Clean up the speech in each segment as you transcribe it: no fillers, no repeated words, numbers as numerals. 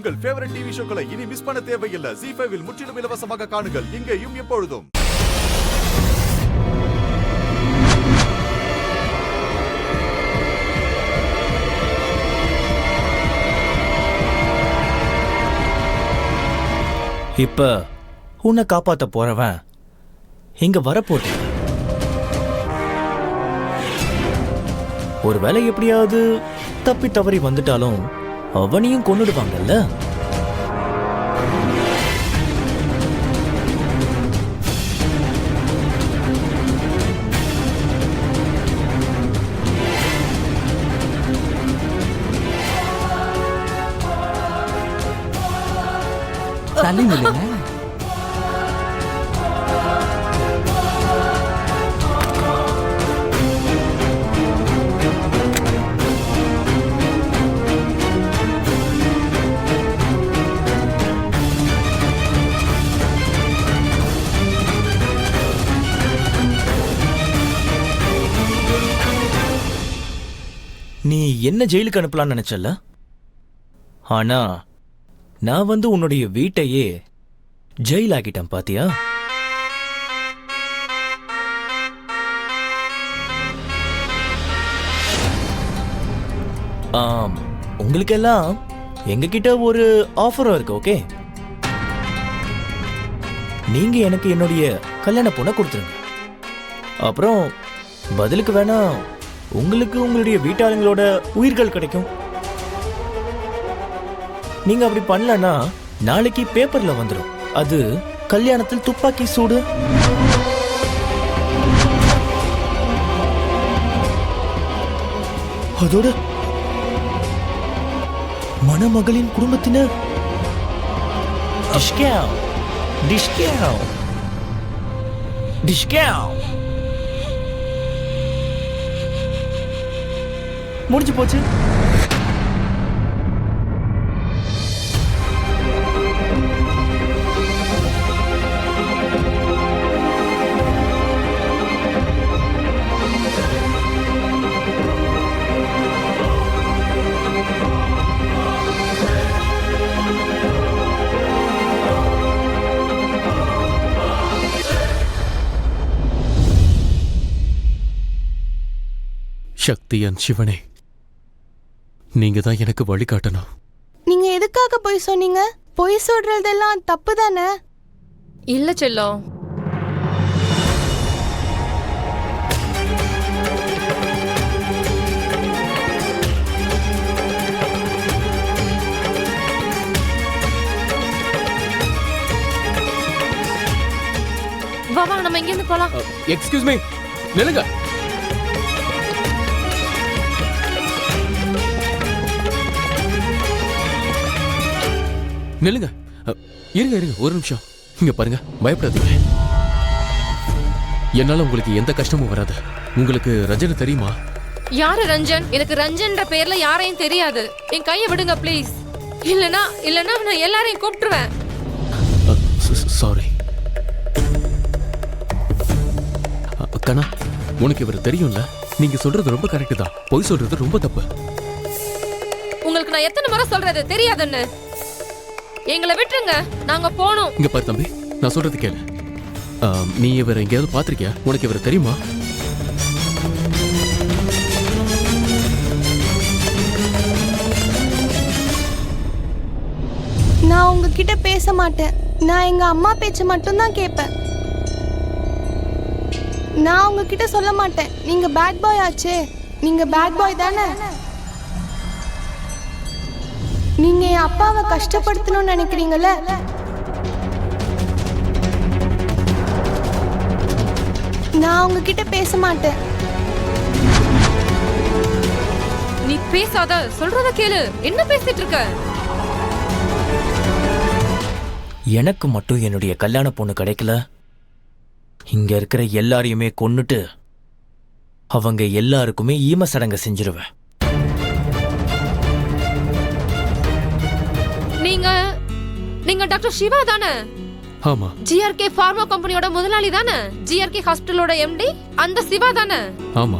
உங்கள் favourite TV ஷோக்களை இனி miss பண்ண தேவையில்லை. ZEE5 இல் முற்றிலும் இலவசமாக காணுங்கள். இங்கேயும் எப்பொழுதும். இப்ப உன்னை காப்பாத்த போறவன் இங்க வரப்போட்டு ஒருவேளை எப்படியாவது தப்பி தவறி வந்துட்டாலும் அவனையும் கொன்னுடுவாங்கல்ல. தள்ளி நில்லுங்க. நீ என்ன ஜெயிலுக்கு அனுப்பலாம்னு நினைச்சல, ஆனா நான் உன்னுடைய வீட்டையே ஜெயில் ஆக்கிட்டேன் பாத்தியா? உங்களுக்கெல்லாம் எங்ககிட்ட ஒரு ஆஃபரும் இருக்கு. ஓகே, நீங்க எனக்கு என்னுடைய கல்யாண பொண்ணை கொடுத்துருங்க. அப்புறம் பதிலுக்கு வேணா உங்களுக்கு உங்களுடைய வீட்டாளங்களோட உயிர்கள் கிடைக்கும். நீங்க அப்படி பண்ணலன்னா நாளைக்கு பேப்பர்ல வந்துடும், அது கல்யாணத்தில் துப்பாக்கி சூடு. அதோட மணமகளின் குடும்பத்தினர் டிஷ்கேவ் டிஷ்கேவ் டிஷ்கேவ் முடிஞ்சு போச்சு. சக்தியான் சிவனே, நீங்க தான் எனக்கு வழிகாட்டணும். நீங்க எதுக்காக பொய் சொன்னீங்க? பொய் சொல்றதெல்லாம் தப்பு தானே? இல்ல செல்லம், வா வா நம்ம இங்க இருந்து போலாம். எக்ஸ்கியூஸ் மீ, நில்லுங்க. நில்லுங்க, இருங்க இருங்க ஒரு நிமிஷம். இங்க பாருங்க, பயப்படாதீங்க. என்னால உங்களுக்கு எந்த கஷ்டமும் வராது. உங்களுக்கு ரஞ்சனை தெரியுமா? யாரு ரஞ்சன்? எனக்கு ரஞ்சன்ற பேர்ல யாரையும் தெரியாது. என் கையை விடுங்க ப்ளீஸ். இல்லனா நான் எல்லாரையும் கூப்பிட்டுருவேன். சாரி கண்ணா, உனக்கு இவர் தெரியும்ல. நீங்க சொல்றது ரொம்ப கரெக்ட் தான். பொய் சொல்றது ரொம்ப தப்பு. உங்களுக்கு நான் எத்தனை முறை சொல்றது தெரியாதுன்னு? எங்களை விட்டுருங்க, நாங்க போனோம். இங்க பாரு தம்பி, நான் சொல்றது கேளு. நீ இவரை எங்கேயாவது பாத்திருக்கியா? உனக்கு இவரை தெரியுமா? நான் உங்ககிட்ட பேச மாட்டேன். நான் எங்க அம்மா பேச்ச மட்டும் தான் கேட்பேன். நான் உங்ககிட்ட சொல்ல மாட்டேன். நீங்க பேட் பாய் ஆச்சே. நீங்க பேட் பாய் தானே? நீங்க என் அப்பாவை கஷ்டப்படுத்தணும்னு நினைக்கிறீங்கல்ல? நான் உங்ககிட்ட பேச மாட்டேன். நீ பேசாத, சொல்றத கேளு. என்ன பேசிட்டு இருக்க? எனக்கு மட்டும் என்னுடைய கல்யாண பொண்ணு கிடைக்கல, இங்க இருக்கிற எல்லாரையுமே கொன்னுட்டு அவங்க எல்லாருக்குமே ஈம சடங்கு செஞ்சிருவேன். நீங்க டாக்டர் சிவா தானே? ஆமா. ஜிஆர்கே ஃபார்மா கம்பெனியோட முதலாளி தானே? ஜிஆர்கே ஹாஸ்பிடலோட எம்டி அந்த சிவா தானே? ஆமா.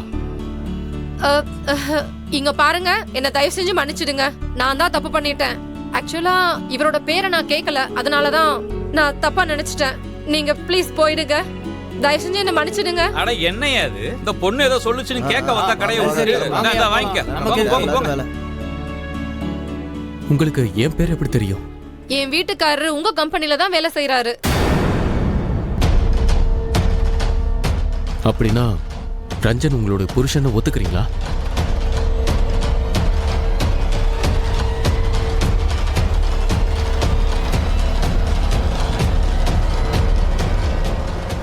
இங்க பாருங்க, என்ன தயவு செஞ்சு மன்னிச்சிடுங்க. நான் தான் தப்பு பண்ணிட்டேன். ஆக்சுவலா இவரோட பேரை நான் கேட்கல, அதனாலதான் நான் தப்பா நினைச்சிட்டேன். நீங்க ப்ளீஸ் போயிடுங்க, தயவு செஞ்சு என்ன மன்னிச்சிடுங்க. அட என்னையா இது, இந்த பொண்ணு ஏதோ சொல்லுச்சுன்னு கேட்க வந்தா கடையை விட்டு வாங்கிக்க. போங்க, போங்க. உங்களுக்கு என் பேர் எப்படி தெரியும்? என் வீட்டுக்காரரு உங்க கம்பெனில தான் வேலை செய்யறாரு. அப்படின்னா ரஞ்சன் உங்களோட புருஷனை ஒத்துக்கிறீங்களா?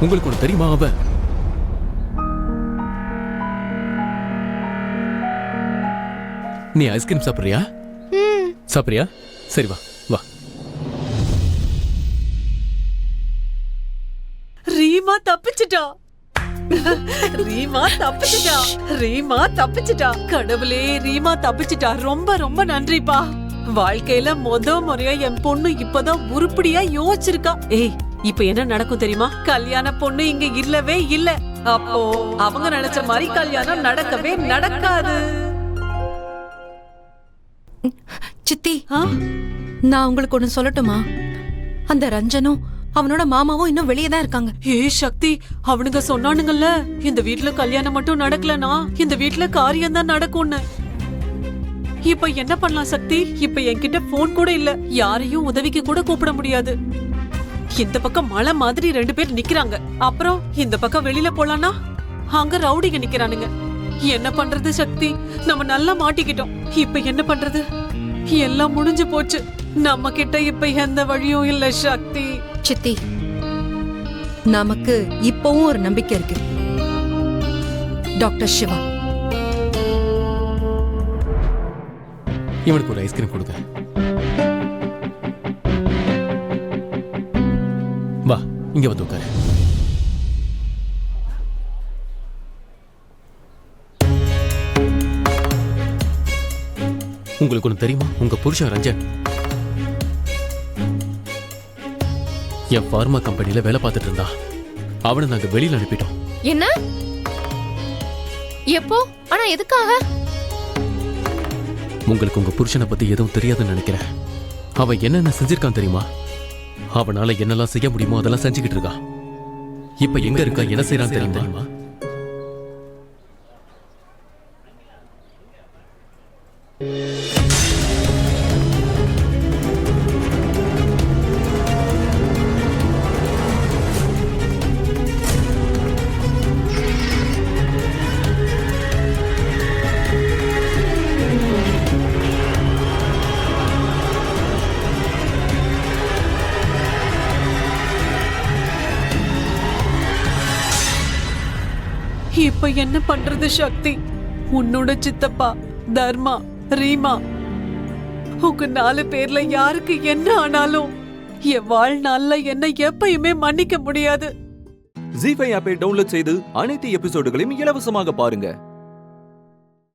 உங்களுக்கு ஒன்று தெரியுமா? அவன் நீ ஐஸ்கிரீம் சாப்பிடுறியா? சாப்பிடுறியா? சரி வா வா. ரீமா தப்பிச்சிட்டா. ரீமா தப்பிச்சிட்டா. ரீமா தப்பிச்சிட்டா. கடவுளே, ரீமா தப்பிச்சிட்டா. ரொம்ப ரொம்ப நன்றிப்பா. வாழ்க்கையில முறையா என் பொண்ணு இப்பதான் உருப்படியா யோசிச்சிருக்கா. ஏய், இப்ப என்ன நடக்கும் தெரியுமா? கல்யாண பொண்ணு இங்க இல்லவே இல்ல. அப்போ அவங்க நினைச்ச மாதிரி கல்யாணம் நடக்கவே நடக்காது. சித்தி, நான் உங்களுக்கு ஒண்ணு சொல்லட்டுமா? அந்த ரஞ்சனும் அவனோட மாமாவும் இன்னும் வெளியே தான் இருக்காங்க. சக்தி, அவனுங்க சொன்னானுங்கல்ல, இந்த வீட்டுல கல்யாணம் மட்டும் நடக்கலனா இந்த வீட்டுல காரியம் தான் நடக்கும்னு. இப்ப என்ன பண்ணலாம் சக்தி? இப்ப என்கிட்ட போன் கூட இல்ல, யாரையும் உதவிக்கு கூட கூப்பிட முடியாது. இந்த பக்கம் மலை மாதிரி 2 பேர் நிக்கிறாங்க. அப்புறம் இந்த பக்கம் வெளியில போலானா அங்க ரவுடிங்க நிக்கிறானுங்க. என்ன பண்றது சக்தி? நம்ம நல்லா மாட்டிக்கிட்டோம். இப்ப என்ன பண்றது? எல்லாம் முடிஞ்சு போச்சு. நம்ம கிட்ட இப்ப எந்த வழியும் இல்ல சக்தி. சித்தி, நமக்கு இப்பவும் ஒரு நம்பிக்கை இருக்கு. டாக்டர் சிவா. இவனுக்கு ஒரு ஐஸ்கிரீம் கொடுங்க. வா, இங்க வந்து உட்காரு. உங்களுக்கு ஒன்று தெரியுமா? உங்க புருஷன் ரஞ்சன் என் பார்மா கம்பெனில வேலை பார்த்துட்டு இருந்தா. அவனை நாங்க வெளியில அனுப்பிட்டோம். என்ன? எப்போ? ஆனா எதுக்காக? உங்களுக்கு உங்க புருஷனை பத்தி எதுவும் தெரியாதுன்னு நினைக்கிறேன். அவன் என்னென்ன செஞ்சிருக்கான் தெரியுமா? அவனால என்னெல்லாம் செய்ய முடியுமோ அதெல்லாம் செஞ்சுக்கிட்டு இருக்கான். இப்ப எங்க இருக்கா, என்ன செய்யறான் தெரியுமா? இப்ப என்ன பண்றது சக்தி? உன்னோட சித்தப்பா, தர்மா, ரீமா, உங்க 4 பேர்ல யாருக்கு என்ன ஆனாலும் என் வாழ்நாள்ல என்ன எப்பயுமே மன்னிக்க முடியாது. ஜீ5 ஆப்பை டவுன்லோட் செய்து அனைத்து எபிசோடுகளையும் இலவசமாக பாருங்க.